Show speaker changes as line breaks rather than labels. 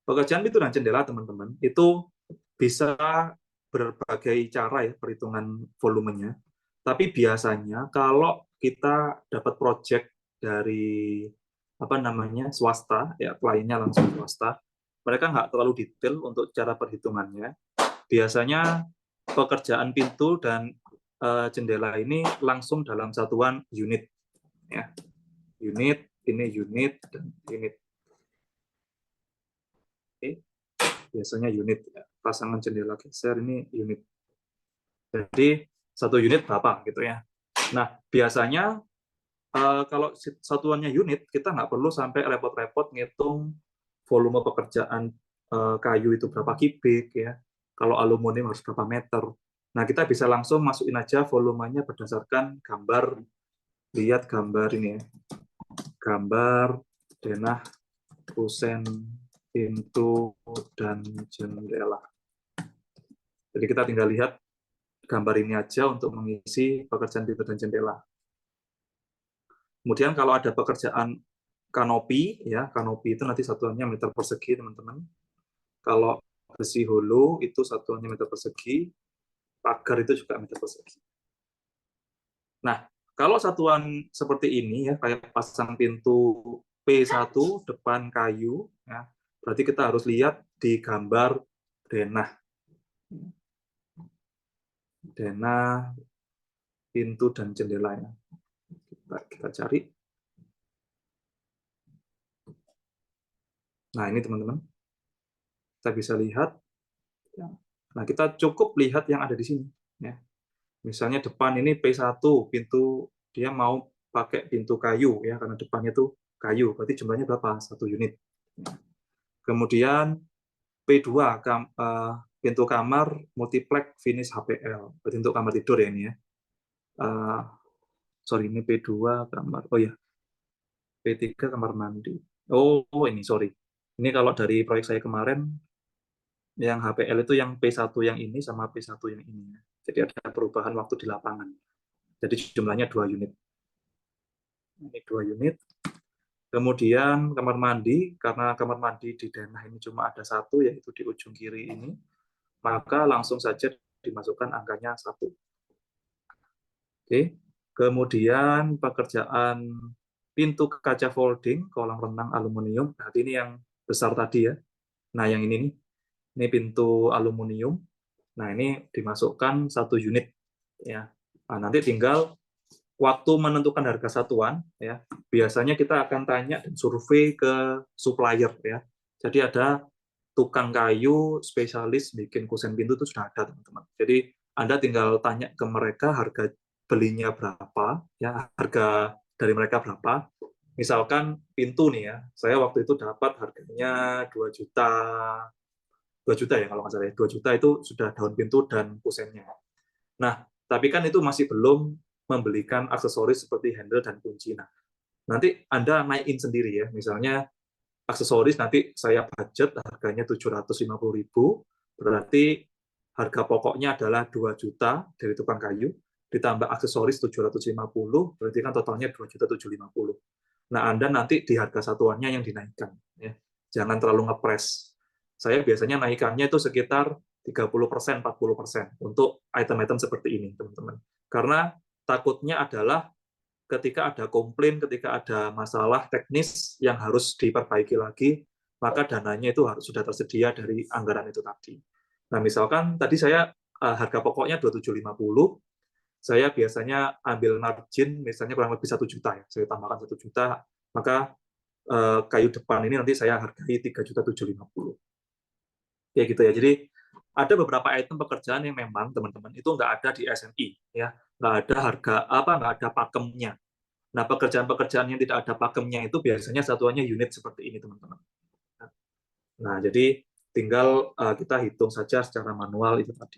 Pekerjaan pintu dan jendela, teman-teman, itu bisa berbagai cara ya perhitungan volumenya. Tapi biasanya kalau kita dapat project dari swasta, ya kliennya langsung swasta, mereka nggak terlalu detail untuk cara perhitungannya. Biasanya pekerjaan pintu dan jendela ini langsung dalam satuan unit, ya. Unit, ini unit dan unit. Oke. Biasanya unit, ya. Pasangan jendela geser ini unit. Jadi satu unit berapa gitu ya. Nah biasanya kalau satuannya unit, kita nggak perlu sampai repot-repot ngitung volume pekerjaan kayu itu berapa kubik ya. Kalau aluminium harus berapa meter. Nah kita bisa langsung masukin aja volumenya berdasarkan gambar. Lihat gambar ini ya. Gambar denah kusen pintu dan jendela. Jadi kita tinggal lihat gambar ini aja untuk mengisi pekerjaan pintu dan jendela. Kemudian kalau ada pekerjaan kanopi, ya kanopi itu nanti satuannya meter persegi, teman-teman. Kalau besi hulu itu satuannya meter persegi, pagar itu juga meter persegi. Nah, kalau satuan seperti ini ya, kayak pasang pintu P1 depan kayu, ya, berarti kita harus lihat di gambar denah. Denah pintu dan jendelanya. Kita cari. Nah, ini teman-teman. Kita bisa lihat. Nah, kita cukup lihat yang ada di sini. Ya. Misalnya depan ini P1, pintu dia mau pakai pintu kayu, ya karena depannya tuh kayu, berarti jumlahnya berapa? 1 unit. Kemudian P2, pintu kamar multiplex finish HPL, berarti untuk kamar tidur ya ini ya. Sorry, ini P2 kamar, oh ya, P3 kamar mandi. Oh, ini sorry. Ini kalau dari proyek saya kemarin, yang HPL itu yang P1 yang ini sama P1 yang ini. Jadi ada perubahan waktu di lapangan. Jadi jumlahnya 2 unit. Ini 2 unit. Kemudian kamar mandi, karena kamar mandi di denah ini cuma ada 1, yaitu di ujung kiri ini, maka langsung saja dimasukkan angkanya 1. Oke. Kemudian pekerjaan pintu kaca folding, kolam renang aluminium, nah ini yang besar tadi ya. Nah yang ini nih, ini pintu aluminium. Nah ini dimasukkan 1 unit ya. Nah, nanti tinggal waktu menentukan harga satuan ya. Biasanya kita akan tanya dan survei ke supplier ya. Jadi ada tukang kayu spesialis bikin kusen pintu itu sudah ada, teman-teman. Jadi Anda tinggal tanya ke mereka harga belinya berapa ya, harga dari mereka berapa. Misalkan pintu nih ya, saya waktu itu dapat harganya 2 juta 2 juta ya kalau nggak salah ya. 2 juta itu sudah daun pintu dan kusennya. Nah, tapi kan itu masih belum membelikan aksesoris seperti handle dan kunci. Nah, nanti Anda naikin sendiri ya. Misalnya aksesoris nanti saya budget harganya 750.000, berarti harga pokoknya adalah 2 juta dari tukang kayu, ditambah aksesoris 750, berarti kan totalnya 2.750.000. Nah, Anda nanti di harga satuannya yang dinaikkan. Ya. Jangan terlalu ngepres. Saya biasanya naikannya itu sekitar 30%, 40% untuk item-item seperti ini, teman-teman. Karena takutnya adalah ketika ada komplain, ketika ada masalah teknis yang harus diperbaiki lagi, maka dananya itu harus sudah tersedia dari anggaran itu tadi. Nah, misalkan tadi saya harga pokoknya 2.750, saya biasanya ambil margin misalnya kurang lebih 1 juta ya, saya tambahkan 1 juta, maka kayu depan ini nanti saya hargai 3.750.000. Ya gitu ya. Jadi ada beberapa item pekerjaan yang memang teman-teman itu nggak ada di SNI ya, nggak ada harga nggak ada pakemnya. Nah pekerjaan-pekerjaan yang tidak ada pakemnya itu biasanya satuannya unit seperti ini teman-teman. Nah jadi tinggal kita hitung saja secara manual itu tadi.